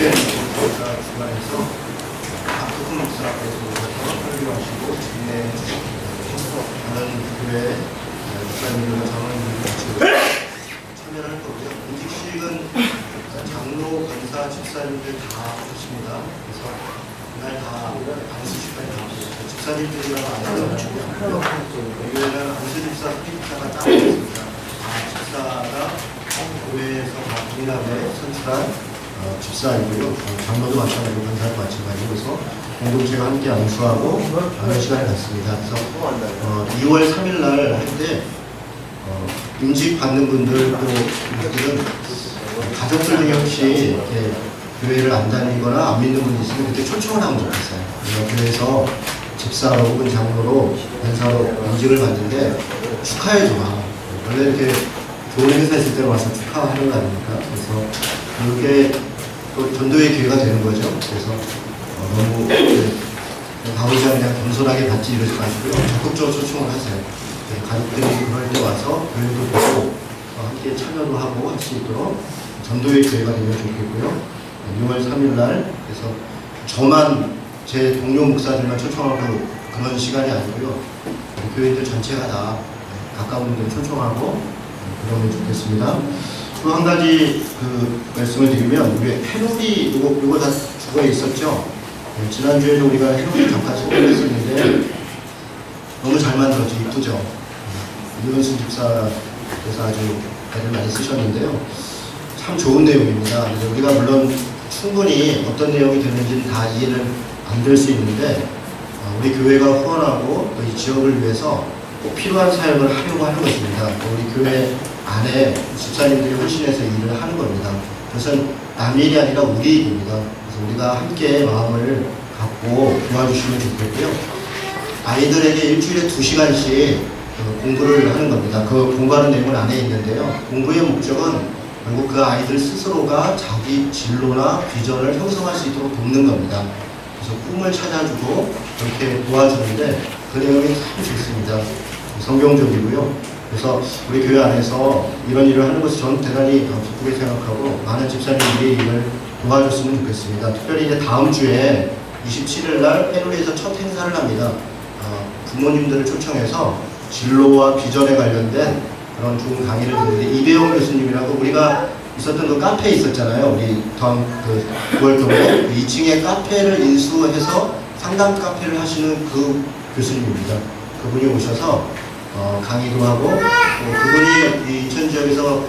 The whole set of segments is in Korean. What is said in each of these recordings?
주된 목사가 주관해서 박덕훈 목사께서 오셔서 설교하시고 주인의 다른 교회 목사님들과 장로님들이 참여를 할 거고요. 공직식은 장로, 권사, 집사님들 다 하십니다. 그래서 그날 다 안수식까지 나오고 집사님들이랑 안수를 하고요. 교회는 안수집사, 수집사가 따로 있습니다. 집사가 교회에서 다 동일하게 선출한 집사이고요. 장로도 마찬가지고 권사도 마찬가지고 해서 공동체가 함께 안수하고 하는 시간을 갖습니다. 그래서 2월 3일 날 할 때 임직 받는 분들 또 분들은 가족들 중에 혹시 이렇게 교회를 안 다니거나 안 믿는 분이 있으면 그때 초청을 하면 좋겠어요. 그래서 교회에서 집사로 혹은 장로로 권사로 임직을 받는데 축하해줘라. 원래 이렇게 좋은 회사 있을 때 와서 축하하는 거 아닙니까? 그래서 그게 또 전도의 기회가 되는 거죠. 그래서 너무 가보자 그냥 겸손하게 받지 이러지 마시고요. 적극적으로 초청을 하세요. 가족들이 그럴 때 와서 교회도 보고 함께 참여도 하고 할 수 있도록 전도의 기회가 되면 좋겠고요. 6월 3일 날 그래서 저만 제 동료 목사들만 초청하고 그런 시간이 아니고요. 교회들 전체가 다 가까운 분들 초청하고 그러면 좋겠습니다. 또 한 가지 말씀을 드리면 우리 해놀이 이거 다 주거에 있었죠. 지난주에도 우리가 해놀이 잠깐 소개를 했었는데 너무 잘 만들었죠. 이쁘죠. 유현순 집사께서 아주 애를 많이 쓰셨는데요. 참 좋은 내용입니다. 우리가 물론 충분히 어떤 내용이 되는지는 다 이해는 안 될 수 있는데 우리 교회가 후원하고 또 이 지역을 위해서 꼭 필요한 사역을 하려고 하는 것입니다. 우리 교회 안에 집사님들이 헌신해서 일을 하는 겁니다. 그것은 남의 일이 아니라 우리 일입니다. 그래서 우리가 함께 마음을 갖고 도와주시면 좋겠고요. 아이들에게 일주일에 2시간씩 공부를 하는 겁니다. 그 공부하는 내용은 안에 있는데요. 공부의 목적은 결국 그 아이들 스스로가 자기 진로나 비전을 형성할 수 있도록 돕는 겁니다. 그래서 꿈을 찾아주고 그렇게 도와주는데 그 내용이 참 좋습니다. 성경적이고요. 그래서 우리 교회 안에서 이런 일을 하는 것을 저는 대단히 기쁘게 생각하고 많은 집사님들이 이걸 도와줬으면 좋겠습니다. 특별히 이제 다음 주에 27일 날 페루리에서 첫 행사를 합니다. 부모님들을 초청해서 진로와 비전에 관련된 그런 좋은 강의를 듣는데 이배용 교수님이라고 우리가 있었던 그 카페에 있었잖아요. 우리 9월동에 2층에 카페를 인수해서 상담 카페를 하시는 그 교수님입니다. 그분이 오셔서 강의도 하고 그분이 인천 지역에서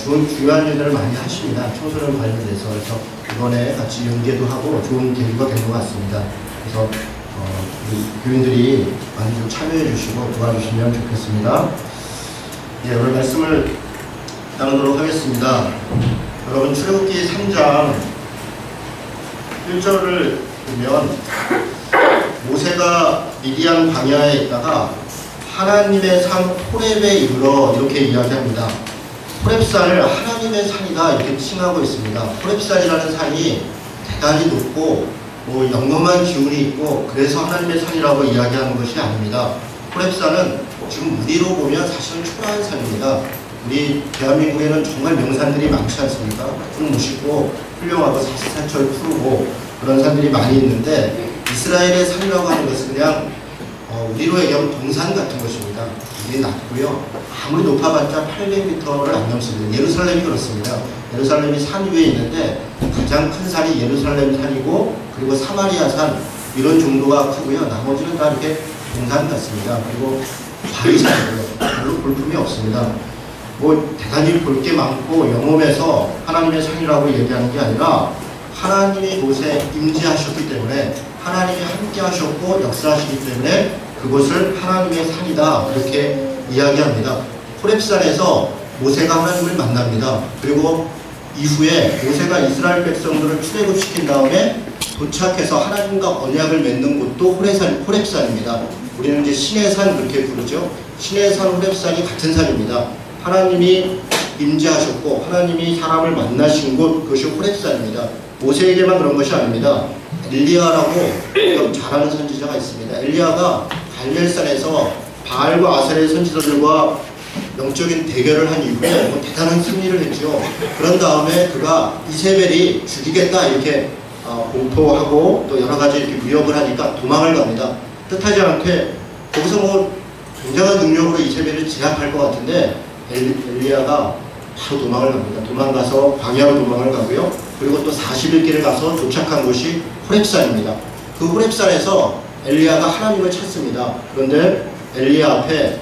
중요한 일들을 많이 하십니다. 청소년 관련돼서. 그래서 이번에 같이 연계도 하고 좋은 계기가 된 것 같습니다. 그래서 교인들이 많이 좀 참여해 주시고 도와주시면 좋겠습니다. 예, 오늘 말씀을 나누도록 하겠습니다. 여러분 출애굽기 3장 1절을 보면 모세가 미디안 광야에 있다가 하나님의 산 호렙에 이르러 이렇게 이야기합니다. 호렙산을 하나님의 산이다 이렇게 칭하고 있습니다. 호렙산이라는 산이 대단히 높고 영험한 기운이 있고 그래서 하나님의 산이라고 이야기하는 것이 아닙니다. 호렙산은 지금 우리로 보면 사실은 초라한 산입니다. 우리 대한민국에는 정말 명산들이 많지 않습니까? 좀 멋있고 훌륭하고 사시사철 푸르고 그런 산들이 많이 있는데 이스라엘의 산이라고 하는 것은 그냥 우리로 얘기하면 동산 같은 것입니다. 이게 낮고요. 아무리 높아봤자 800m를 안 넘습니다. 예루살렘이 그렇습니다. 예루살렘이 산 위에 있는데 가장 큰 산이 예루살렘 산이고 그리고 사마리아 산 이런 정도가 크고요. 나머지는 다 이렇게 동산 같습니다. 그리고 바위산이고요. 별로 볼품이 없습니다. 대단히 볼 게 많고 영험해서 하나님의 산이라고 얘기하는 게 아니라 하나님이 곳에 임재하셨기 때문에 하나님이 함께 하셨고 역사하시기 때문에 그곳을 하나님의 산이다 그렇게 이야기합니다. 호렙산에서 모세가 하나님을 만납니다. 그리고 이후에 모세가 이스라엘 백성들을 출애굽시킨 다음에 도착해서 하나님과 언약을 맺는 곳도 호렙산입니다. 우리는 이제 신의 산 그렇게 부르죠. 신의 산 호렙산이 같은 산입니다. 하나님이 임재하셨고 하나님이 사람을 만나신 곳 그것이 호렙산입니다. 모세에게만 그런 것이 아닙니다. 엘리야라고 잘 아는 선지자가 있습니다. 엘리야가 갈멜산에서 바알과 아세르의 선지자들과 영적인 대결을 한 이후에 뭐 대단한 승리를 했죠. 그런 다음에 그가 이세벨이 죽이겠다 이렇게 공포하고 또 여러 가지 이렇게 위협을 하니까 도망을 갑니다. 뜻하지 않게 거기서 뭐 굉장한 능력으로 이세벨을 제압할 것 같은데 엘리야가 바로 도망을 갑니다. 도망가서 광야로 도망을 가고요. 그리고 또 40일 가서 도착한 곳이 호렙산입니다. 그 호렙산에서 엘리야가 하나님을 찾습니다. 그런데 엘리야 앞에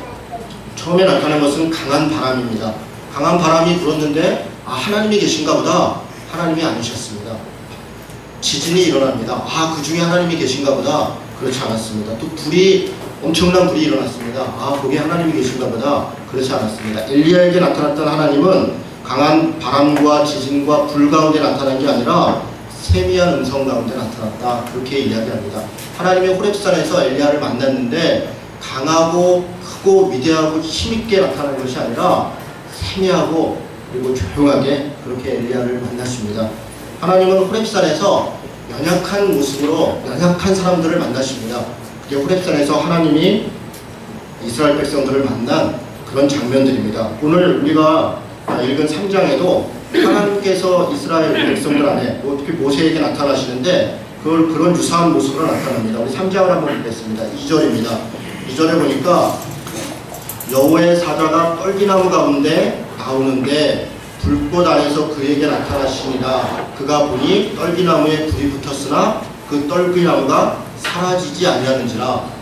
처음에 나타난 것은 강한 바람입니다. 강한 바람이 불었는데 하나님이 계신가 보다. 하나님이 아니셨습니다. 지진이 일어납니다. 그 중에 하나님이 계신가 보다. 그렇지 않았습니다. 또 엄청난 불이 일어났습니다. 거기 하나님이 계신가 보다. 그렇지 않았습니다. 엘리야에게 나타났던 하나님은 강한 바람과 지진과 불 가운데 나타난 게 아니라 세미한 음성 가운데 나타났다. 그렇게 이야기합니다. 하나님의 호렙산에서 엘리야를 만났는데 강하고 크고 위대하고 힘있게 나타나는 것이 아니라 세미하고 그리고 조용하게 그렇게 엘리야를 만났습니다. 하나님은 호렙산에서 연약한 모습으로 연약한 사람들을 만나십니다. 그게 호렙산에서 하나님이 이스라엘 백성들을 만난 그런 장면들입니다. 오늘 우리가 읽은 3장에도 하나님께서 이스라엘 백성들 안에 특히 모세에게 나타나시는데 그런 유사한 모습으로 나타납니다. 우리 3장을 한번 보겠습니다. 2절입니다. 2절에 보니까 여호와의 사자가 떨기나무 가운데 나오는데 불꽃 안에서 그에게 나타나시니라. 그가 보니 떨기나무에 불이 붙었으나 그 떨기나무가 사라지지 아니하는지라.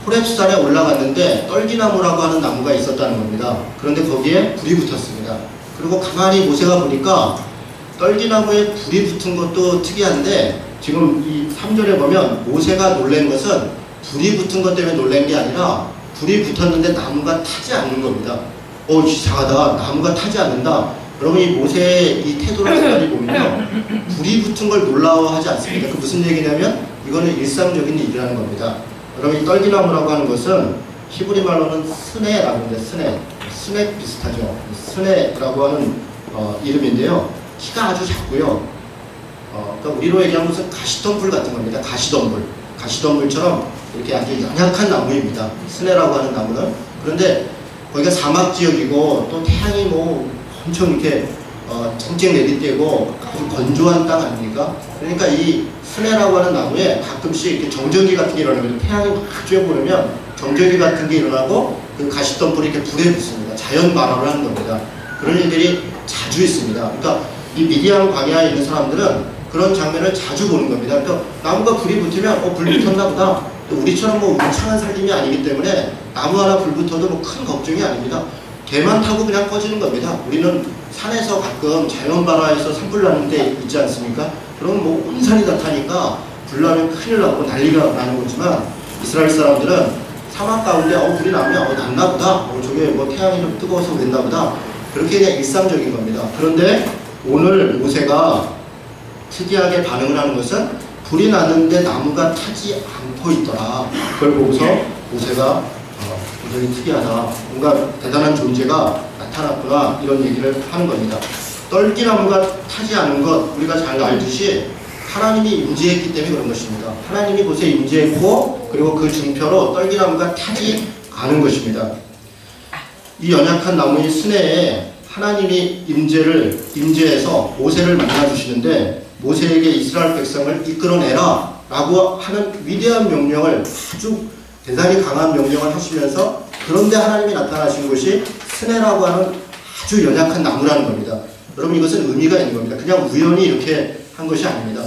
호렙산에 올라갔는데 떨기나무라고 하는 나무가 있었다는 겁니다. 그런데 거기에 불이 붙었습니다. 그리고 가만히 모세가 보니까 떨기나무에 불이 붙은 것도 특이한데 지금 이 3절에 보면 모세가 놀란 것은 불이 붙은 것 때문에 놀란 게 아니라 불이 붙었는데 나무가 타지 않는 겁니다. 이상하다. 나무가 타지 않는다. 여러분 이 모세의 이 태도를 생각해 보면요. 불이 붙은 걸 놀라워하지 않습니다. 그 무슨 얘기냐면 이거는 일상적인 일이라는 겁니다. 여러분 이 떨기나무라고 하는 것은 히브리 말로는 스네라고 하는데 스네 비슷하죠. 스네라고 하는 이름인데요. 키가 아주 작고요. 그러니까 우리로 얘기하면 무슨 가시덤불 같은 겁니다. 가시덤불처럼 이렇게 아주 연약한 나무입니다. 스네라고 하는 나무는. 그런데 거기가 사막 지역이고 또 태양이 뭐 엄청 이렇게 쨍쨍 내리쬐고 아주 건조한 땅 아닙니까? 그러니까 이 스네라고 하는 나무에 가끔씩 이렇게 정전기 같은 게 일어나면 태양이 막 쬐보르면 정전기 같은 게 일어나고 그 가시덤불이 이렇게 불에 붙습니다. 자연 발화를 하는 겁니다. 그런 일들이 자주 있습니다. 그러니까 이 미디안 광야에 있는 사람들은 그런 장면을 자주 보는 겁니다. 그러니까 나무가 불이 붙으면 불 붙었나 보다. 우리처럼 뭐 우창한 살림이 아니기 때문에 나무 하나 불 붙어도 뭐 큰 걱정이 아닙니다. 개만 타고 그냥 꺼지는 겁니다. 우리는 산에서 가끔 자연 발화해서 산불 나는 데 있지 않습니까? 그럼 뭐 온 산이 다 타니까 불 나면 큰일 나고 난리가 나는 거지만 이스라엘 사람들은 사막 가운데 불이 나면 났나 보다. 저게 뭐 태양이 좀 뜨거워서 그랬나 보다. 그렇게 그냥 일상적인 겁니다. 그런데 오늘 모세가 특이하게 반응을 하는 것은 불이 났는데 나무가 타지 않고 있더라. 그걸 보고서 모세가 굉장히 특이하다. 뭔가 대단한 존재가 나타났구나. 이런 얘기를 하는 겁니다. 떨기나무가 타지 않은 것 우리가 잘 알듯이 하나님이 임재했기 때문에 그런 것입니다. 하나님이 곳에 임재했고 그리고 그 증표로 떨기나무가 타지 않은 것입니다. 이 연약한 나무의 스네에 하나님이 임재해서 모세를 만나주시는데 모세에게 이스라엘 백성을 이끌어내라 라고 하는 위대한 명령을 아주 대단히 강한 명령을 하시면서 그런데 하나님이 나타나신 것이 스네라고 하는 아주 연약한 나무라는 겁니다. 여러분 이것은 의미가 있는 겁니다. 그냥 우연히 이렇게 한 것이 아닙니다.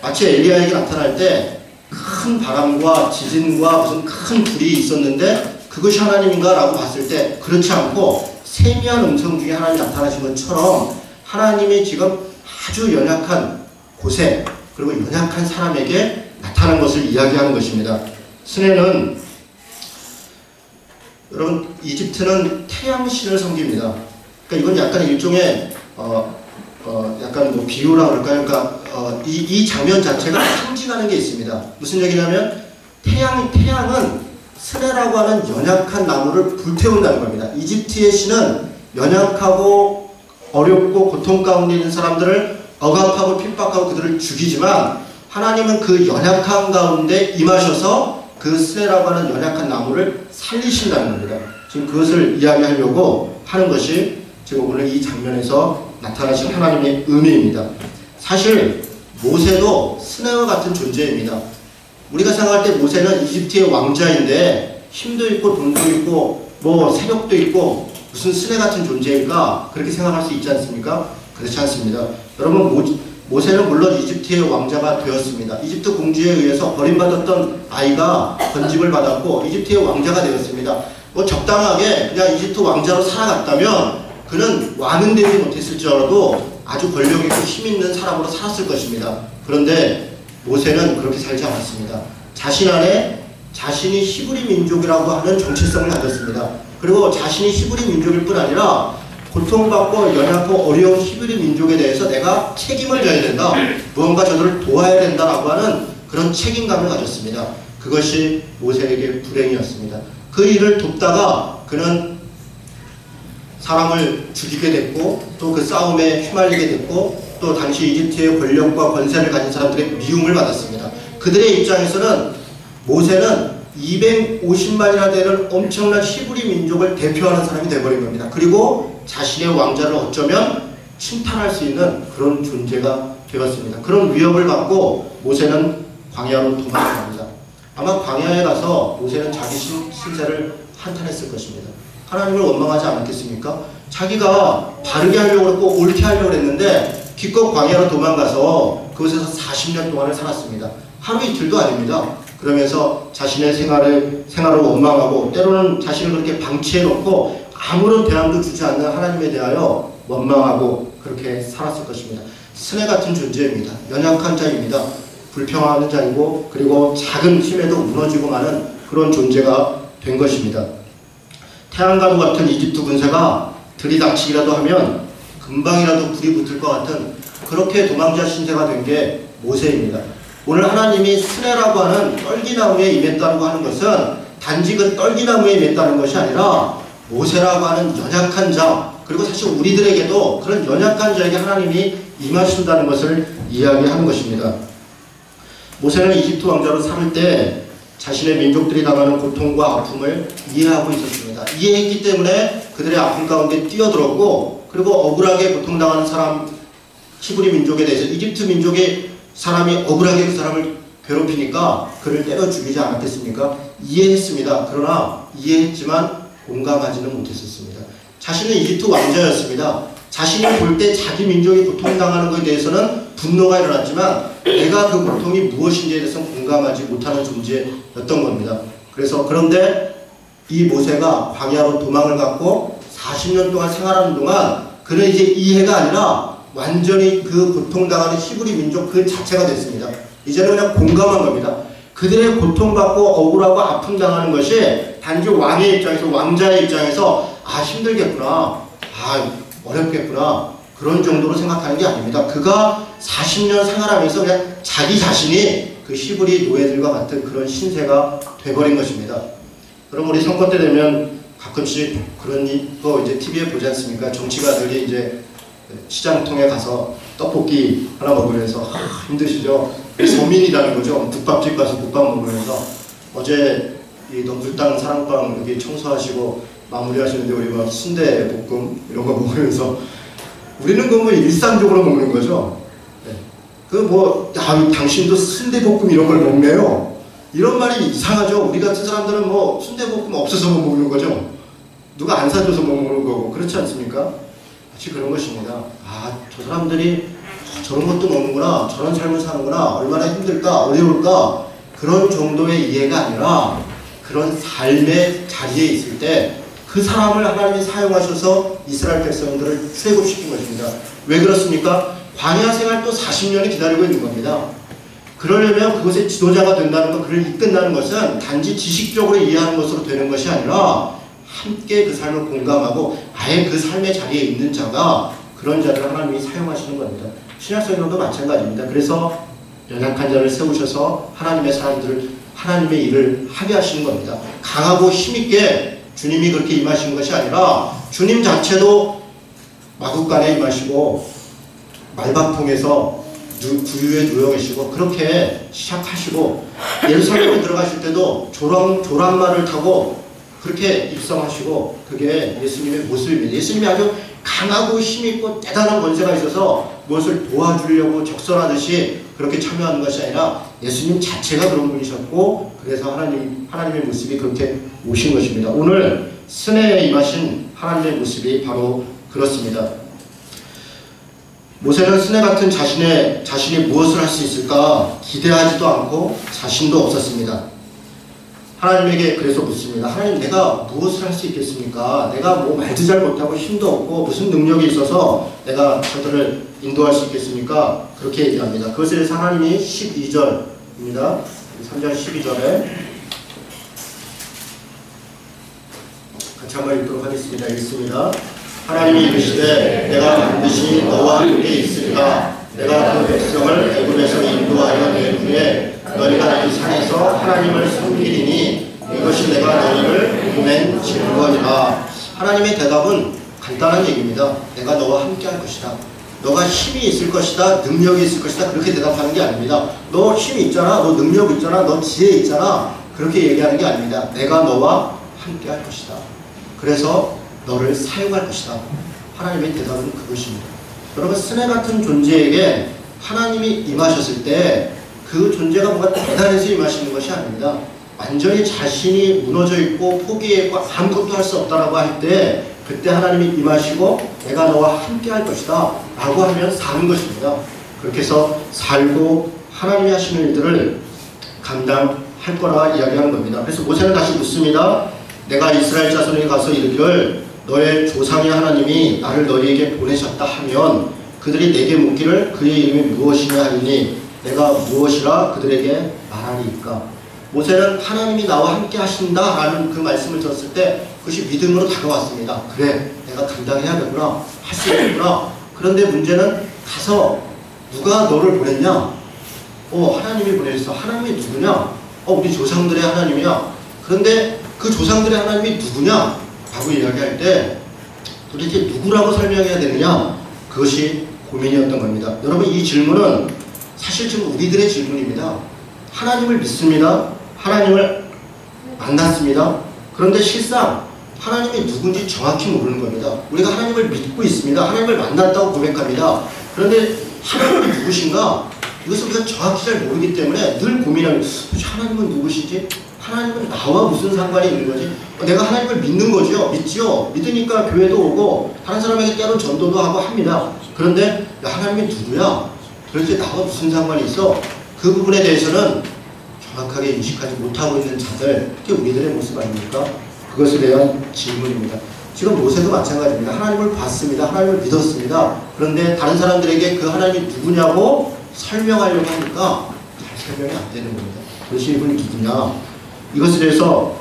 마치 엘리야에게 나타날 때 큰 바람과 지진과 무슨 큰 불이 있었는데 그것이 하나님인가 라고 봤을 때 그렇지 않고 세미한 음성 중에 하나님이 나타나신 것처럼 하나님이 지금 아주 연약한 곳에 그리고 연약한 사람에게 나타난 것을 이야기하는 것입니다. 스네는 여러분 이집트는 태양신을 섬깁니다. 그러니까 이건 약간 일종의 약간 뭐 비유라 그럴까요? 그러니까 이 장면 자체가 상징하는 게 있습니다. 무슨 얘기냐면 태양은 스네라고 하는 연약한 나무를 불태운다는 겁니다. 이집트의 신은 연약하고 어렵고 고통 가운데 있는 사람들을 억압하고 핍박하고 그들을 죽이지만 하나님은 그 연약한 가운데 임하셔서 그 스네라고 하는 연약한 나무를 살리신다는 겁니다. 지금 그것을 이야기하려고 하는 것이 지금 오늘 이 장면에서 나타나신 하나님의 의미입니다. 사실 모세도 스네와 같은 존재입니다. 우리가 생각할 때 모세는 이집트의 왕자인데 힘도 있고 돈도 있고 뭐 세력도 있고 무슨 스네 같은 존재일까 그렇게 생각할 수 있지 않습니까? 그렇지 않습니다. 여러분 모세는 물론 이집트의 왕자가 되었습니다. 이집트 공주에 의해서 버림받았던 아이가 건집을 받았고 이집트의 왕자가 되었습니다. 뭐 적당하게 그냥 이집트 왕자로 살아갔다면 그는 왕은 되지 못했을지라도 아주 권력 있고 힘 있는 사람으로 살았을 것입니다. 그런데 모세는 그렇게 살지 않았습니다. 자신 안에 자신이 히브리 민족이라고 하는 정체성을 가졌습니다. 그리고 자신이 히브리 민족일 뿐 아니라 고통받고 연약하고 어려운 히브리 민족에 대해서 내가 책임을 져야 된다. 무언가 저들을 도와야 된다라고 하는 그런 책임감을 가졌습니다. 그것이 모세에게 불행이었습니다. 그 일을 돕다가 그는 사람을 죽이게 됐고 또 그 싸움에 휘말리게 됐고 또 당시 이집트의 권력과 권세를 가진 사람들의 미움을 받았습니다. 그들의 입장에서는 모세는 250만이나 되는 엄청난 히브리 민족을 대표하는 사람이 되어버린 겁니다. 그리고 자신의 왕자를 어쩌면 침탈할 수 있는 그런 존재가 되었습니다. 그런 위협을 받고 모세는 광야로 도망갑니다. 아마 광야에 가서 모세는 자기 신세를 한탄했을 것입니다. 하나님을 원망하지 않았겠습니까? 자기가 바르게 하려고 했고 옳게 하려고 했는데 기껏 광야로 도망가서 그곳에서 40년 동안을 살았습니다. 하루 이틀도 아닙니다. 그러면서 자신의 생활을 원망하고 때로는 자신을 그렇게 방치해놓고 아무런 대안도 주지 않는 하나님에 대하여 원망하고 그렇게 살았을 것입니다. 스네 같은 존재입니다. 연약한 자입니다. 불평하는 자이고 그리고 작은 힘에도 무너지고 마는 그런 존재가 된 것입니다. 태양과도 같은 이집트 군사가 들이닥치기라도 하면 금방이라도 불이 붙을 것 같은 그렇게 도망자 신세가 된 게 모세입니다. 오늘 하나님이 스네라고 하는 떨기나무에 임했다고 하는 것은 단지 그 떨기나무에 임했다는 것이 아니라 모세라고 하는 연약한 자 그리고 사실 우리들에게도 그런 연약한 자에게 하나님이 임하신다는 것을 이야기하는 것입니다. 모세는 이집트 왕자로 살 때 자신의 민족들이 당하는 고통과 아픔을 이해하고 있었습니다. 이해했기 때문에 그들의 아픔 가운데 뛰어들었고 그리고 억울하게 고통당하는 사람 히브리 민족에 대해서 이집트 민족의 사람이 억울하게 그 사람을 괴롭히니까 그를 때려 죽이지 않았겠습니까? 이해했습니다. 그러나 이해했지만 공감하지는 못했었습니다. 자신은 이집트 왕자였습니다. 자신이 볼 때 자기 민족이 고통당하는 것에 대해서는 분노가 일어났지만 내가 그 고통이 무엇인지에 대해서는 공감하지 못하는 존재였던 겁니다. 그런데 이 모세가 광야로 도망을 갔고 40년 동안 생활하는 동안 그는 이제 이해가 아니라 완전히 그 고통당하는 히브리 민족 그 자체가 됐습니다. 이제는 그냥 공감한 겁니다. 그들의 고통받고 억울하고 아픔 당하는 것이 단지 왕의 입장에서 왕자의 입장에서 힘들겠구나 어렵겠구나 그런 정도로 생각하는 게 아닙니다. 그가 40년 생활하면서 그냥 자기 자신이 그 히브리 노예들과 같은 그런 신세가 돼버린 것입니다. 그럼 우리 선거 때 되면 가끔씩 그런 거 이제 TV에 보지 않습니까? 정치가들이 이제 시장통에 가서 떡볶이 하나 먹으면서 힘드시죠? 서민이라는 거죠. 국밥집 가서 국밥 먹으면서 어제 이 넘불땅 사랑방 여기 청소하시고 마무리하시는데 우리 막 순대볶음 이런 거 먹으면서 우리는 그거 뭐 일상적으로 먹는 거죠. 네. 당신도 순대볶음 이런 걸 먹네요. 이런 말이 이상하죠. 우리 같은 사람들은 뭐 순대볶음 없어서 먹는 거죠. 누가 안 사줘서 먹는 거고 그렇지 않습니까? 마치 그런 것입니다. 저 사람들이 저런 것도 먹는구나, 저런 삶을 사는구나, 얼마나 힘들까, 어려울까 그런 정도의 이해가 아니라 그런 삶의 자리에 있을 때 그 사람을 하나님이 사용하셔서 이스라엘 백성들을 출애굽시킨 것입니다. 왜 그렇습니까? 광야 생활 또 40년이 기다리고 있는 겁니다. 그러려면 그것의 지도자가 된다는 것, 그를 이끈다는 것은 단지 지식적으로 이해하는 것으로 되는 것이 아니라 함께 그 삶을 공감하고 아예 그 삶의 자리에 있는 자가 그런 자를 하나님이 사용하시는 겁니다. 신약성경도 마찬가지입니다. 그래서 연약한 자를 세우셔서 하나님의 사람들을 하나님의 일을 하게 하시는 겁니다. 강하고 힘있게 주님이 그렇게 임하신 것이 아니라 주님 자체도 마국간에 임하시고 말박통에서 구유에 누워 계시고 그렇게 시작하시고 예루살렘에 들어가실 때도 조랑말을 타고 그렇게 입성하시고 그게 예수님의 모습입니다. 예수님이 아주 강하고 힘있고 대단한 권세가 있어서 무엇을 도와주려고 적선하듯이 그렇게 참여하는 것이 아니라 예수님 자체가 그런 분이셨고 그래서 하나님의 모습이 그렇게 오신 것입니다. 오늘 스네에 임하신 하나님의 모습이 바로 그렇습니다. 모세는 스네 같은 자신이 무엇을 할 수 있을까 기대하지도 않고 자신도 없었습니다. 하나님에게 그래서 묻습니다. 하나님, 내가 무엇을 할 수 있겠습니까? 내가 뭐 말도 잘 못하고 힘도 없고 무슨 능력이 있어서 내가 저들을 인도할 수 있겠습니까? 그렇게 얘기합니다. 그것에 대해서 하나님이 12절입니다. 3장 12절에 같이 한번 읽도록 하겠습니다. 읽습니다. 하나님이 이르시되 내가 반드시 너와 함께 있으리라. 내가 그 백성을 애굽에서 인도하여 낸 후에 너희가 이 산에서 하나님을 섬기리니 이것이 내가 너희를 보낸 증거니라. 하나님의 대답은 간단한 얘기입니다. 내가 너와 함께 할 것이다. 너가 힘이 있을 것이다. 능력이 있을 것이다. 그렇게 대답하는 게 아닙니다. 너 힘이 있잖아. 너 능력 있잖아. 너 지혜 있잖아. 그렇게 얘기하는 게 아닙니다. 내가 너와 함께 할 것이다. 그래서 너를 사용할 것이다. 하나님의 대답은 그것입니다. 여러분, 스네 같은 존재에게 하나님이 임하셨을 때 그 존재가 뭔가 대단해서 임하시는 것이 아닙니다. 완전히 자신이 무너져 있고 포기했고 아무것도 할 수 없다라고 할 때 그때 하나님이 임하시고 내가 너와 함께 할 것이다 라고 하면 사는 것입니다. 그렇게 해서 살고 하나님이 하시는 일들을 감당할 거라 이야기하는 겁니다. 그래서 모세는 다시 묻습니다. 내가 이스라엘 자손에게 가서 이르기를 너의 조상의 하나님이 나를 너희에게 보내셨다 하면 그들이 내게 묻기를 그의 이름이 무엇이냐 하리니 내가 무엇이라 그들에게 말하리이까. 모세는 하나님이 나와 함께 하신다 라는 그 말씀을 들었을 때 그것이 믿음으로 다가왔습니다. 그래, 내가 감당해야겠구나, 할 수 있겠구나. 그런데 문제는 가서 누가 너를 보냈냐? 하나님이 보내셨어. 하나님이 누구냐? 우리 조상들의 하나님이야. 그런데 그 조상들의 하나님이 누구냐? 라고 이야기할 때 도대체 누구라고 설명해야 되느냐? 그것이 고민이었던 겁니다. 여러분, 이 질문은 사실 지금 우리들의 질문입니다. 하나님을 믿습니다. 하나님을 만났습니다. 그런데 실상 하나님이 누군지 정확히 모르는 겁니다. 우리가 하나님을 믿고 있습니다. 하나님을 만났다고 고백합니다. 그런데 하나님이 누구신가? 이것을 우리가 정확히 잘 모르기 때문에 늘 고민합니다. 하나님은 누구시지? 하나님은 나와 무슨 상관이 있는 거지? 내가 하나님을 믿는 거죠. 믿지요. 믿으니까 교회도 오고 다른 사람에게 때론 전도도 하고 합니다. 그런데 하나님이 누구야? 도대체 나와 무슨 상관이 있어? 그 부분에 대해서는 정확하게 인식하지 못하고 있는 자들, 특히 우리들의 모습 아닙니까? 그것에 대한 질문입니다. 지금 모세도 마찬가지입니다. 하나님을 봤습니다. 하나님을 믿었습니다. 그런데 다른 사람들에게 그 하나님이 누구냐고 설명하려고 하니까 잘 설명이 안 되는 겁니다. 도대체 이분이 누구냐? 이것에 대해서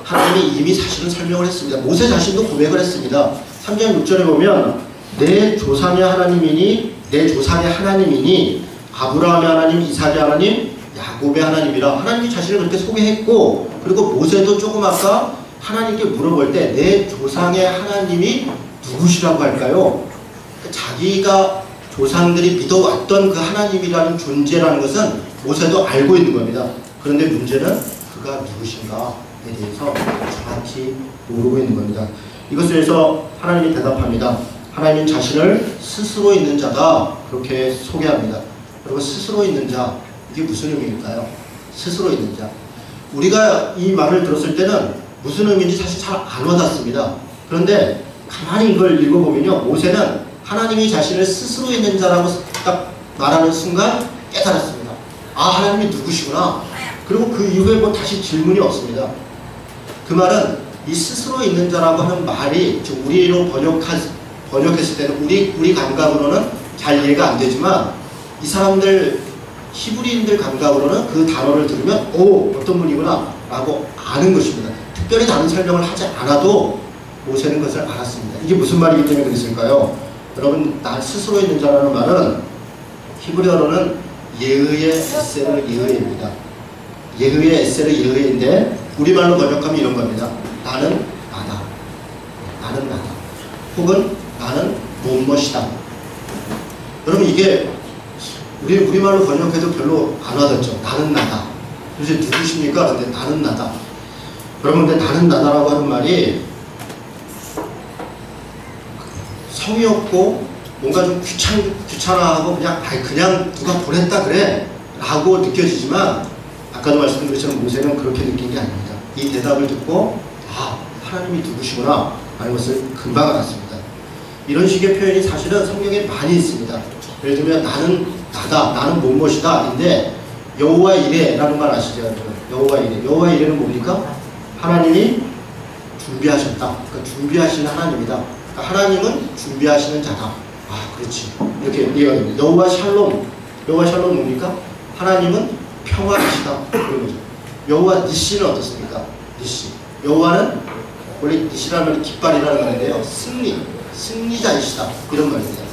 하나님이 이미 사실은 설명을 했습니다. 모세 자신도 고백을 했습니다. 3장 6절에 보면 내 조상의 하나님이니 내 조상의 하나님이니 아브라함의 하나님, 이삭의 하나님, 야곱의 하나님이라 하나님이 자신을 그렇게 소개했고, 그리고 모세도 조금 아까 하나님께 물어볼 때 내 조상의 하나님이 누구시라고 할까요? 자기가 조상들이 믿어왔던 그 하나님이라는 존재라는 것은 모세도 알고 있는 겁니다. 그런데 문제는 그가 누구신가에 대해서 정확히 모르고 있는 겁니다. 이것에 대해서 하나님이 대답합니다. 하나님은 자신을 스스로 있는 자다, 그렇게 소개합니다. 그리고 스스로 있는 자, 이게 무슨 의미일까요? 스스로 있는 자. 우리가 이 말을 들었을 때는 무슨 의미인지 사실 잘 안 와닿습니다. 그런데 가만히 이걸 읽어보면요, 모세는 하나님이 자신을 스스로 있는 자라고 딱 말하는 순간 깨달았습니다. 아, 하나님이 누구시구나. 그리고 그 이후에 뭐 다시 질문이 없습니다. 그 말은 이 스스로 있는 자라고 하는 말이 우리로 번역했을 때는 우리 감각으로는 잘 이해가 안 되지만 이 사람들 히브리인들 감각으로는 그 단어를 들으면 어떤 분이구나 라고 아는 것입니다. 특별히 다른 설명을 하지 않아도 모세는 그것을 알았습니다. 이게 무슨 말이기 때문에 그랬을까요? 여러분, 나 스스로 있는 자라는 말은 히브리어로는 예의의 에세르 예의입니다. 예의의 에세르 예의인데 우리말로 번역하면 이런 겁니다. 나는 나다. 나는 나다. 혹은 나는 무엇이다. 여러분, 이게 우리말로 번역해도 별로 안 와닿죠. 나는 나다. 도대체 누구십니까? 근데 나는 나다. 여러분, 근데 나는 나다라고 하는 말이 성의 없고 뭔가 좀 귀찮아하고 그냥 누가 보냈다 그래 라고 느껴지지만, 아까도 말씀드린 것처럼 모세는 그렇게 느낀 게 아닙니다. 이 대답을 듣고 하나님이 누구시구나 라는 것을 금방 알았습니다. 이런 식의 표현이 사실은 성경에 많이 있습니다. 예를 들면 나는 나다, 나는 무엇이다 인데, 여호와 이레 라는 말 아시죠? 여호와 이레. 여호와 이레는 뭡니까? 하나님이 준비하셨다. 그러니까 준비하시는 하나님이다. 그러니까 하나님은 준비하시는 자다. 그렇지. 이렇게 이해가 됩니다. 여호와 샬롬. 여호와 샬롬 뭡니까? 하나님은 평화이시다. 그런 거죠. 여호와 니시는 어떻습니까? 니시. 여호와는 원래 니시라는 말이 깃발이라는 말인데요. 승리자이시다. 이런 말입니다.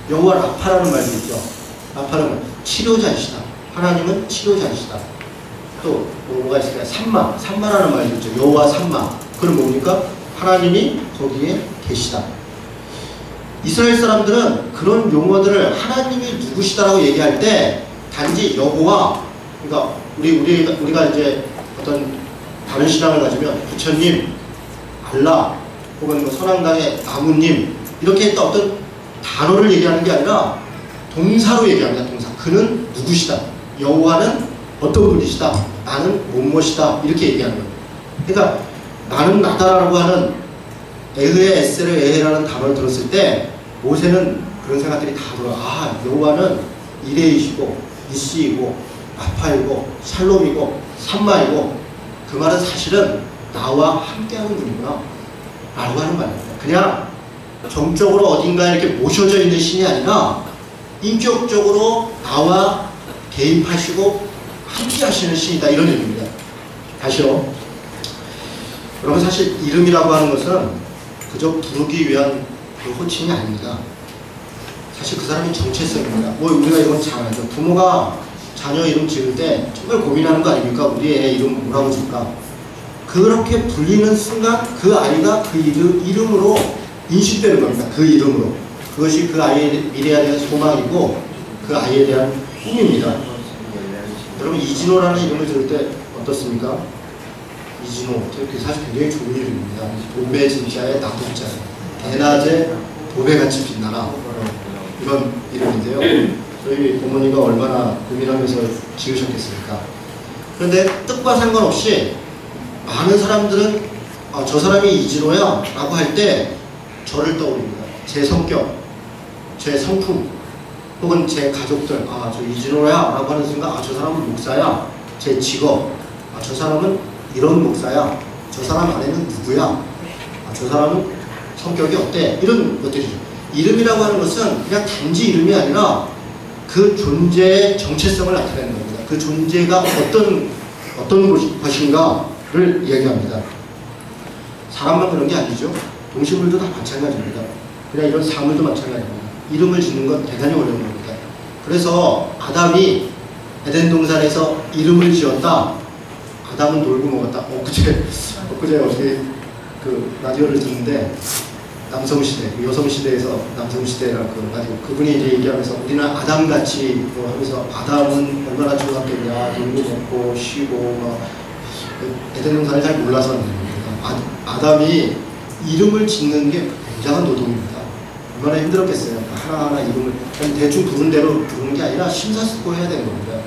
여호와 라파라는 말도 있죠. 라파는 치료자이시다. 하나님은 치료자이시다. 또 뭐가 있을까요? 산마라는 말도 있죠. 여호와 산마. 그럼 뭡니까? 하나님이 거기에 계시다. 이스라엘 사람들은 그런 용어들을 하나님이 누구시다라고 얘기할 때 단지 여호와, 그러니까 우리가 이제 어떤 다른 신앙을 가지면 부처님, 알라, 혹은 뭐 선앙당의 나무님, 이렇게 어떤 단어를 얘기하는 게 아니라 동사로 얘기합니다. 동사. 그는 누구시다. 여호와는 어떤 분이시다. 나는 무엇이다. 이렇게 얘기하는 거예요. 그러니까 나는 나다라고 하는 에흐에 에세르 에헤라는 단어를 들었을 때 모세는 그런 생각들이 다 들어요. 여호와는 이레이시고 니시이고 라파이고 샬롬이고 산마이고, 그 말은 사실은 나와 함께하는 분이구나 라고 하는 말입니다. 그냥 정적으로 어딘가에 이렇게 모셔져 있는 신이 아니라 인격적으로 나와 개입하시고 함께 하시는 신이다, 이런 얘기입니다. 다시요. 여러분, 사실 이름이라고 하는 것은 그저 부르기 위한 그 호칭이 아닙니다. 사실 그 사람이 정체성입니다. 우리가 이건 잘 알죠. 부모가 자녀 이름 지을 때 정말 고민하는 거 아닙니까? 우리 애 이름 뭐라고 줄까? 그렇게 불리는 순간 그 아이가 그 이름으로 인식되는 겁니다. 그 이름으로. 그것이 그 아이의 미래에 대한 소망이고 그 아이에 대한 꿈입니다. 여러분, 이진호라는 이름을 들을 때 어떻습니까? 이진호. 사실 굉장히 좋은 이름입니다. 도배 진짜의 나도자. 대낮에 도배같이 빛나라. 이런 이름인데요. 저희 어머니가 얼마나 고민하면서 지으셨겠습니까? 그런데 뜻과 상관없이 많은 사람들은 저 사람이 이진호야 라고 할 때 저를 떠올립니다. 제 성격, 제 성품, 혹은 제 가족들, 저 이진호야 라고 하는 순간 저 사람은 목사야. 제 직업, 저 사람은 이런 목사야. 저 사람 안에는 누구야. 저 사람은 성격이 어때. 이런 것들이죠. 이름이라고 하는 것은 그냥 단지 이름이 아니라 그 존재의 정체성을 나타내는 겁니다. 그 존재가 어떤 것인가를 얘기합니다. 사람만 그런 게 아니죠. 동식물도 다 마찬가지입니다. 그냥 이런 사물도 마찬가지입니다. 이름을 짓는 건 대단히 어려운 겁니다. 그래서 아담이 에덴 동산에서 이름을 지었다. 아담은 놀고 먹었다. 엊그제 어떻게 그 라디오를 듣는데 남성시대, 여성시대에서 남성시대라고 가지고 그분이 이제 얘기하면서 우리는 아담같이 하면서 아담은 얼마나 좋았겠냐. 놀고 먹고 쉬고 막 에덴 동산을 잘 몰라서 하는 겁니다. 아담이 이름을 짓는 게 굉장한 노동입니다. 얼마나 힘들었겠어요. 하나하나 이름을 그냥 대충 부른 대로 부르는 게 아니라 심사숙고해야 되는 겁니다.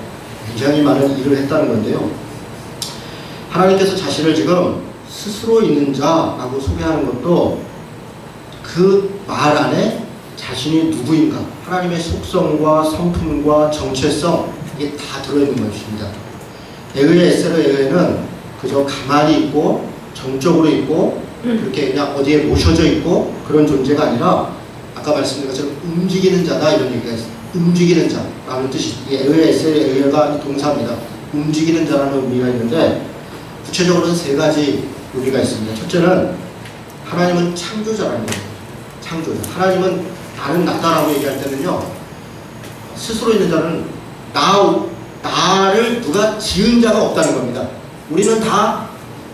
굉장히 많은 일을 했다는 건데요. 하나님께서 자신을 지금 스스로 있는 자라고 소개하는 것도 그 말 안에 자신이 누구인가, 하나님의 속성과 성품과 정체성, 이게 다 들어있는 것입니다. 에흐에 에세르 에흐에는 그저 가만히 있고 정적으로 있고 그렇게 그냥 어디에 모셔져 있고 그런 존재가 아니라 아까 말씀드린 것처럼 움직이는 자다, 이런 얘기가 있어요. 움직이는 자라는 뜻이, 에흐에 에세르 에흐가 동사입니다. 움직이는 자라는 의미가 있는데 구체적으로는 세 가지 의미가 있습니다. 첫째는 하나님은 창조자라는 거예요. 창조자. 하나님은 나는 나다라고 얘기할 때는요, 스스로 있는 자는 나를 누가 지은 자가 없다는 겁니다. 우리는 다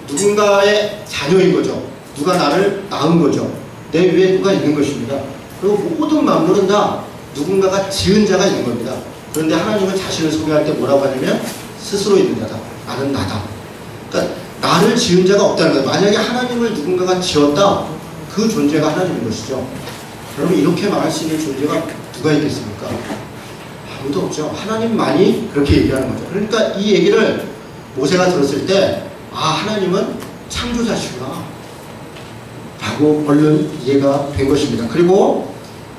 누군가의 자녀인 거죠. 누가 나를 낳은 거죠. 내 위에 누가 있는 것입니다. 그리고 모든 만물은 다 누군가가 지은 자가 있는 겁니다. 그런데 하나님은 자신을 소개할 때 뭐라고 하냐면 스스로 있는 자다. 나는 나다. 그러니까 나를 지은 자가 없다는 거예요. 만약에 하나님을 누군가가 지었다, 그 존재가 하나님인 것이죠. 여러분, 이렇게 말할 수 있는 존재가 누가 있겠습니까? 아무도 없죠. 하나님만이 그렇게 얘기하는 거죠. 그러니까 이 얘기를 모세가 들었을 때, 아, 하나님은 창조자시구나 라고 얼른 이해가 된 것입니다. 그리고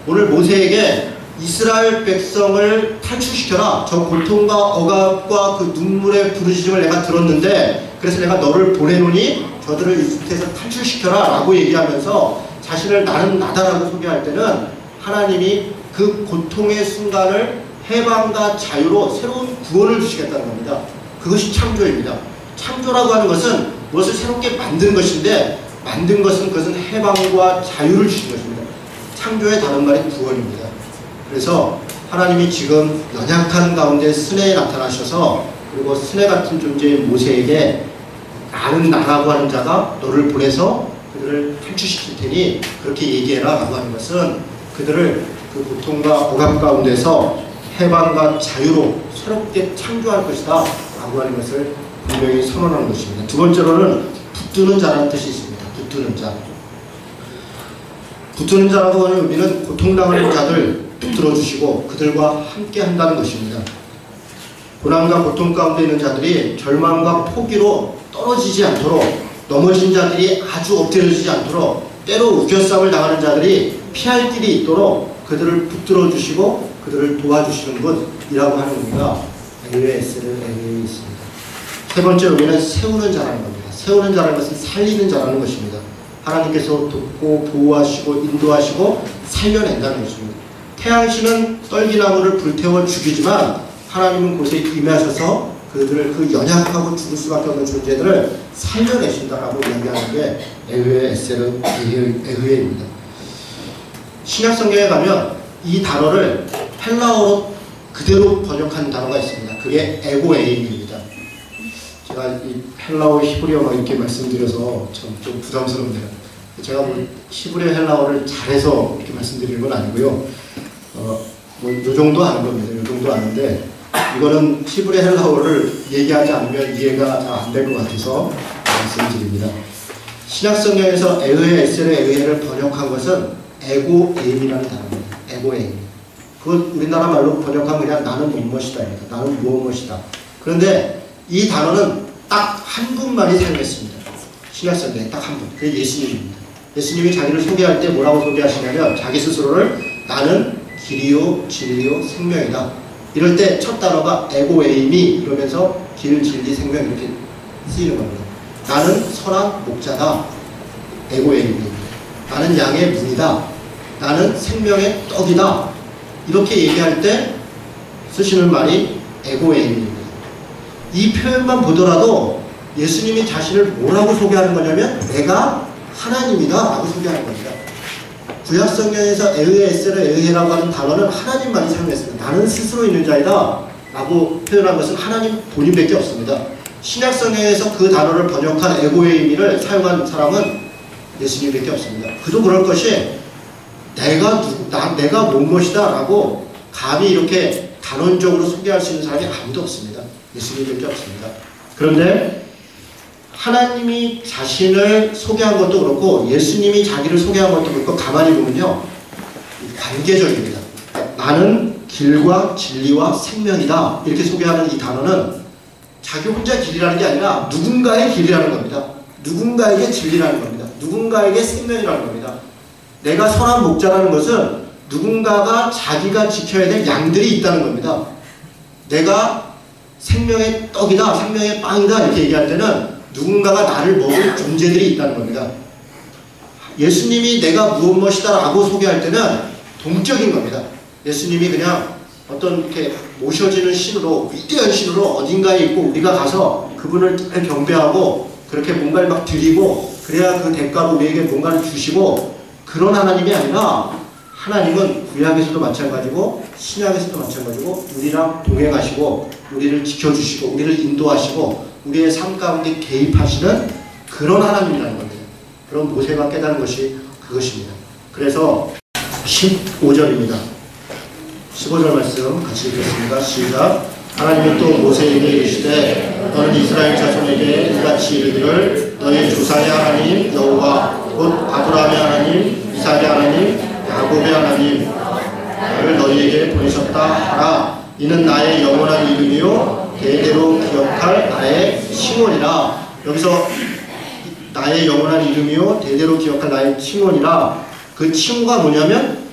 오늘 모세에게 이스라엘 백성을 탈출시켜라, 저 고통과 억압과 그 눈물의 부르짖음을 내가 들었는데 그래서 내가 너를 보내노니 저들을 이집트에서 탈출시켜라 라고 얘기하면서 자신을 나는 나다라고 소개할 때는 하나님이 그 고통의 순간을 해방과 자유로 새로운 구원을 주시겠다는 겁니다. 그것이 창조입니다. 창조라고 하는 것은 무엇을 새롭게 만든 것인데, 만든 것은 그것은 해방과 자유를 주신 것입니다. 창조의 다른 말이 구원입니다. 그래서 하나님이 지금 연약한 가운데 스네에 나타나셔서, 그리고 스네 같은 존재인 모세에게 나는 나라고 하는 자가 너를 보내서 그들을 탈출시킬 테니 그렇게 얘기해라 라고 하는 것은 그들을 그 고통과 억압 가운데서 해방과 자유로 새롭게 창조할 것이다 라고 하는 것을 분명히 선언하는 것입니다. 두 번째로는 붙드는 자라는 뜻이 있습니다. 붙드는 자. 붙드는 자라고 하는 의미는 고통당하는 자들 붙들어 주시고 그들과 함께 한다는 것입니다. 고난과 고통 가운데 있는 자들이 절망과 포기로 떨어지지 않도록, 넘어진 자들이 아주 엎드려지지 않도록, 때로 우겨싸움을 당하는 자들이 피할 길이 있도록 그들을 붙들어 주시고 그들을 도와주시는 분이라고 하는 의미가 엘레스르 에게에 있습니다. 세 번째 의미는 세우는 자라는 겁니다. 세우는 자라는 것은 살리는 자라는 것입니다. 하나님께서 돕고 보호하시고 인도하시고 살려낸다는 것입니다. 태양신은 떨기나무를 불태워 죽이지만 하나님은 곳에 임하셔서 그들을, 그 연약하고 죽을 수밖에 없는 존재들을 살려내신다라고 이야기하는 게 에흐의 에세르 에흐에입니다. 신약성경에 가면 이 단어를 헬라어로 그대로 번역한 단어가 있습니다. 그게 에고에임입니다. 제가 이 헬라어, 히브리어 막 이렇게 말씀드려서 좀 부담스럽네요. 제가 뭐 히브리어, 헬라어를 잘해서 이렇게 말씀드리는 건 아니고요. 뭐 요 정도 아는 겁니다. 요 정도 아는데 이거는 히브리 헬라어를 얘기하지 않으면 이해가 잘 안 될 것 같아서 말씀드립니다. 신약성경에서 에흐에 에셀의 에흐에를 번역한 것은 에고에임이라는 단어입니다. 에고에임. 그건 우리나라 말로 번역한 그냥 나는 무엇이다입니다. 나는 무엇이다. 그런데 이 단어는 딱 한 분만이 사용했습니다. 신약성경에 딱 한 분. 그게 예수님입니다. 예수님이 자기를 소개할 때 뭐라고 소개하시냐면 자기 스스로를 나는 길이요 진리요 생명이다. 이럴 때 첫 단어가 에고에임이 이러면서 길, 진리, 생명 이렇게 쓰이는 겁니다. 나는 선한 목자다. 에고에임입니다. 나는 양의 문이다. 나는 생명의 떡이다. 이렇게 얘기할 때 쓰시는 말이 에고에임입니다. 이 표현만 보더라도 예수님이 자신을 뭐라고 소개하는 거냐면 내가 하나님이다 라고 소개하는 겁니다. 구약성경에서 에흐에 에셀의 에흐라고 하는 단어는 하나님만이 사용했습니다. 나는 스스로 있는 자이다 라고 표현한 것은 하나님 본인밖에 없습니다. 신약성경에서 그 단어를 번역한 에고에이미를 사용한 사람은 예수님밖에 없습니다. 그도 그럴 것이 내가 무엇이다 라고 감히 이렇게 단언적으로 소개할 수 있는 사람이 아무도 없습니다. 예수님밖에 없습니다. 그런데 하나님이 자신을 소개한 것도 그렇고 예수님이 자기를 소개한 것도 그렇고 가만히 보면요, 관계적입니다. 나는 길과 진리와 생명이다 이렇게 소개하는 이 단어는 자기 혼자 길이라는 게 아니라 누군가의 길이라는 겁니다. 누군가에게 진리라는 겁니다. 누군가에게 생명이라는 겁니다. 내가 선한 목자라는 것은 누군가가 자기가 지켜야 될 양들이 있다는 겁니다. 내가 생명의 떡이다, 생명의 빵이다 이렇게 얘기할 때는 누군가가 나를 먹을 존재들이 있다는 겁니다. 예수님이 내가 무엇이다 라고 소개할 때는 동적인 겁니다. 예수님이 그냥 어떤 이렇게 모셔지는 신으로, 위대한 신으로 어딘가에 있고 우리가 가서 그분을 잘 경배하고 그렇게 뭔가를 막 드리고 그래야 그 대가로 우리에게 뭔가를 주시고 그런 하나님이 아니라 하나님은 구약에서도 마찬가지고 신약에서도 마찬가지고 우리랑 동행하시고 우리를 지켜주시고 우리를 인도하시고 우리의 삶 가운데 개입하시는 그런 하나님이라는 겁니다. 그런 모세가 깨달은 것이 그것입니다. 그래서 15절입니다. 15절 말씀 같이 읽겠습니다. 시작. 하나님은 또 모세에게 이르시되 너는 이스라엘 자손에게 이같이 이르기를 너희 조상의 하나님 여호와 곧 아브라함의 하나님 이삭의 하나님 야곱의 하나님을 너희에게 보내셨다 하라. 이는 나의 영원한 이름이요 대대로 기억할 나의 칭언이라. 여기서 나의 영원한 이름이요 대대로 기억할 나의 칭언이라. 그 칭언가 뭐냐면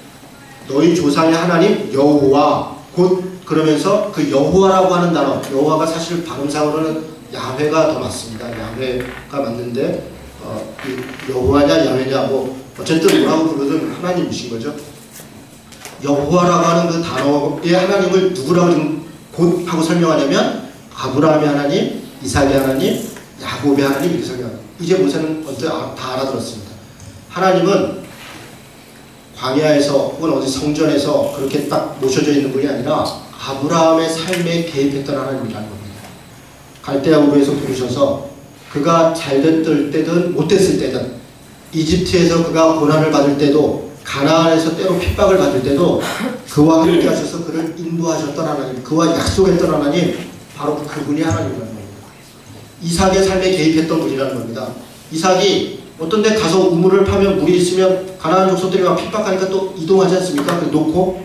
너희 조상의 하나님 여호와 곧, 그러면서 그 여호와라고 하는 단어, 여호와가 사실 발음상으로는 야훼가 더 맞습니다. 야훼가 맞는데 여호와냐 야훼냐 뭐 어쨌든 뭐라고 부르든 하나님이신 거죠. 여호와라고 하는 그 단어의 하나님을 누구라고 지금 곧 하고 설명하냐면 아브라함의 하나님, 이삭의 하나님, 야곱의 하나님 이렇게 설명합니다. 이제 모세는 언뜻 다 알아들었습니다. 하나님은 광야에서 혹은 어디 성전에서 그렇게 딱 모셔져 있는 분이 아니라 아브라함의 삶에 개입했던 하나님이라는 겁니다. 갈대아 우르에서 부르셔서 그가 잘됐을 때든 못됐을 때든 이집트에서 그가 고난을 받을 때도 가나안에서 때로 핍박을 받을 때도 그와 함께 하셔서 그를 인도하셨던 하나님, 그와 약속했던 하나님, 바로 그분이 하나님이라는 겁니다. 이삭의 삶에 개입했던 분이라는 겁니다. 이삭이 어떤 데 가서 우물을 파면 물이 있으면 가나안 족속들이 막 핍박하니까 또 이동하지 않습니까? 놓고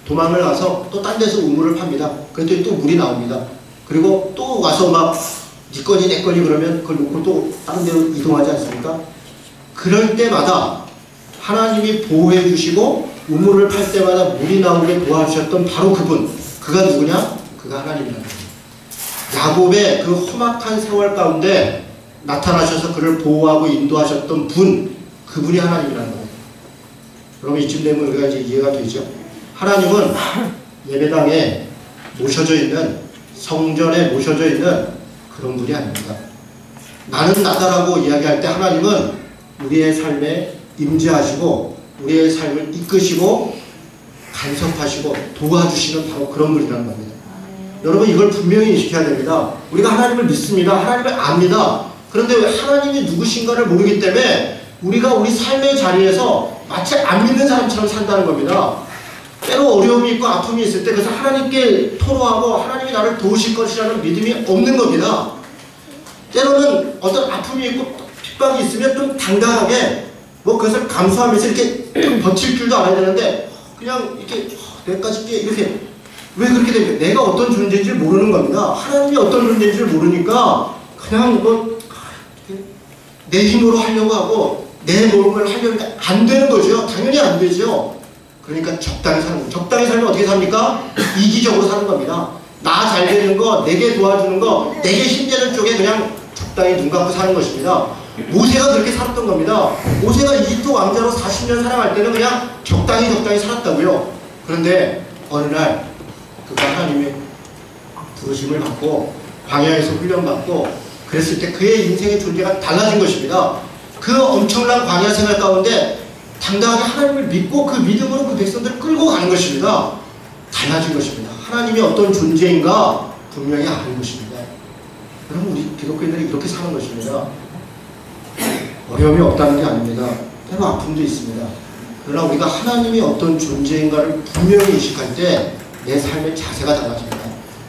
도망을 가서 또 딴 데서 우물을 팝니다. 그랬더니 또 물이 나옵니다. 그리고 또 와서 막 니 거니 내 거니 그러면 그걸 놓고 또 다른 데로 이동하지 않습니까? 그럴 때마다 하나님이 보호해 주시고 우물을 팔 때마다 물이 나오게 도와주셨던 바로 그분, 그가 누구냐? 그가 하나님이라는 겁니다. 야곱의 그 험악한 세월 가운데 나타나셔서 그를 보호하고 인도하셨던 분, 그분이 하나님이라는 겁니다. 그럼 이쯤 되면 우리가 이제 이해가 되죠. 하나님은 예배당에 모셔져 있는, 성전에 모셔져 있는 그런 분이 아닙니다. 나는 나다라고 이야기할 때 하나님은 우리의 삶에 임재하시고 우리의 삶을 이끄시고 간섭하시고 도와주시는 바로 그런 분이라는 겁니다. 여러분 이걸 분명히 인식해야 됩니다. 우리가 하나님을 믿습니다. 하나님을 압니다. 그런데 왜 하나님이 누구신가를 모르기 때문에 우리가 우리 삶의 자리에서 마치 안 믿는 사람처럼 산다는 겁니다. 때로 어려움이 있고 아픔이 있을 때 그래서 하나님께 토로하고 하나님이 나를 도우실 것이라는 믿음이 없는 겁니다. 때로는 어떤 아픔이 있고 핍박이 있으면 좀 당당하게 뭐 그것을 감수하면서 이렇게 버틸 줄도 알아야 되는데 그냥 이렇게 내까지 이렇게 왜 그렇게 됩니까? 내가 어떤 존재인지 모르는 겁니다. 하나님이 어떤 존재인지 모르니까 그냥 뭐 내 힘으로 하려고 하고 내 몸을 하려니까 안 되는 거죠. 당연히 안 되죠. 그러니까 적당히 사는 거예요. 적당히 살면 어떻게 삽니까? 이기적으로 사는 겁니다. 나 잘 되는 거, 내게 도와주는 거, 내게 힘되는 쪽에 그냥 적당히 눈 감고 사는 것입니다. 모세가 그렇게 살았던 겁니다. 모세가 이집트 왕자로 40년 살아갈 때는 그냥 적당히 살았다고요. 그런데 어느 날 그가 하나님의 부르심을 받고 광야에서 훈련받고 그랬을 때 그의 인생의 존재가 달라진 것입니다. 그 엄청난 광야 생활 가운데 당당하게 하나님을 믿고 그 믿음으로 그 백성들을 끌고 가는 것입니다. 달라진 것입니다. 하나님이 어떤 존재인가 분명히 아는 것입니다. 여러분 우리 기독교인들이 이렇게 사는 것입니다. 어려움이 없다는 게 아닙니다. 때로 아픔도 있습니다. 그러나 우리가 하나님이 어떤 존재인가를 분명히 인식할 때 내 삶의 자세가 달라집니다.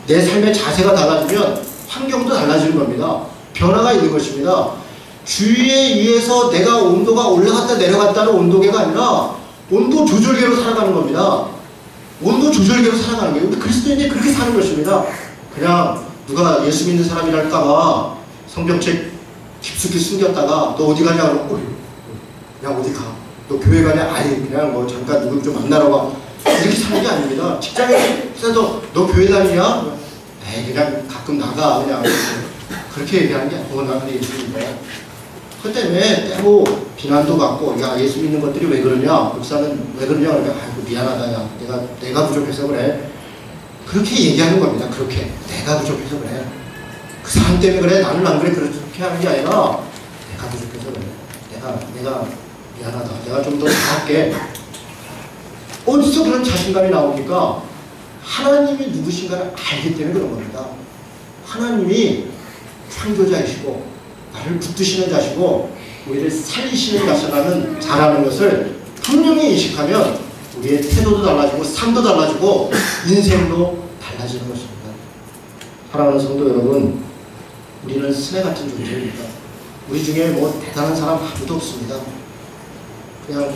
내 삶의 자세가 달라지면 환경도 달라지는 겁니다. 변화가 있는 것입니다. 주위에 의해서 내가 온도가 올라갔다 내려갔다는 온도계가 아니라 온도 조절계로 살아가는 겁니다. 온도 조절계로 살아가는 거예요. 우리 그리스도인이 그렇게 사는 것입니다. 그냥 누가 예수 믿는 사람이랄까봐 성경책 깊숙이 숨겼다가 너 어디 가냐 그러고 야 어디 가? 너 교회 가냐? 아니 그냥 뭐 잠깐 누구 좀 만나러 가. 이렇게 사는 게 아닙니다. 직장에서 너 교회 다니냐? 에이 그냥 가끔 나가 그냥 그렇게 얘기하는 게 아니고 나 그래 예수님인데 그 때문에 때로 비난도 받고 야 예수 믿는 것들이 왜 그러냐? 목사는 왜 그러냐? 그러면 아이고 미안하다 야 내가 부족해서 그래. 그렇게 얘기하는 겁니다. 그렇게 내가 부족해서 그래. 그 사람 때문에 그래. 나는 안 그래. 그렇게 하는 게 아니라 내가 부족해서 그래. 내가 미안하다. 내가 좀 더 잘할게. 어디서 그런 자신감이 나옵니까? 하나님이 누구신가를 알기 때문에 그런 겁니다. 하나님이 창조자이시고 나를 붙드시는 자시고 우리를 살리시는 자라는 자라는 것을 분명히 인식하면 우리의 태도도 달라지고 삶도 달라지고 인생도 달라지는 것입니다. 사랑하는 성도 여러분, 우리는 스네 같은 존재입니다. 우리 중에 뭐 대단한 사람 아무도 없습니다. 그냥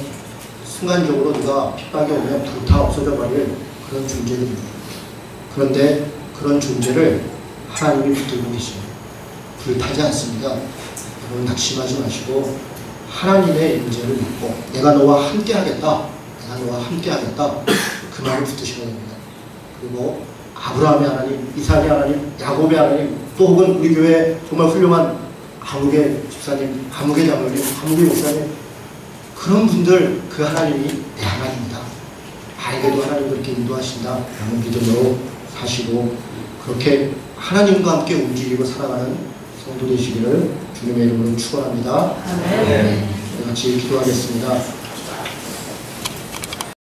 순간적으로 누가 핍박이 오면 불타 없어져 버릴 그런 존재입니다. 그런데 그런 존재를 하나님이 붙들고 계십니다. 불타지 않습니다. 여러분 낙심하지 마시고 하나님의 임재를 믿고 내가 너와 함께 하겠다. 내가 너와 함께 하겠다. 그 말을 붙드셔야 됩니다. 그리고 아브라함의 하나님, 이삭의 하나님, 야곱의 하나님, 또 혹은 우리 교회 정말 훌륭한 아무개 집사님, 아무개 장로님, 아무개 목사님, 그런 분들 그 하나님이 내 하나님이다. 나에게도 하나님 그렇게 인도하신다. 라는 믿음으로 사시고 그렇게 하나님과 함께 움직이고 살아가는 성도 되시기를 주님의 이름으로 축원합니다. 아멘. 같이 기도하겠습니다.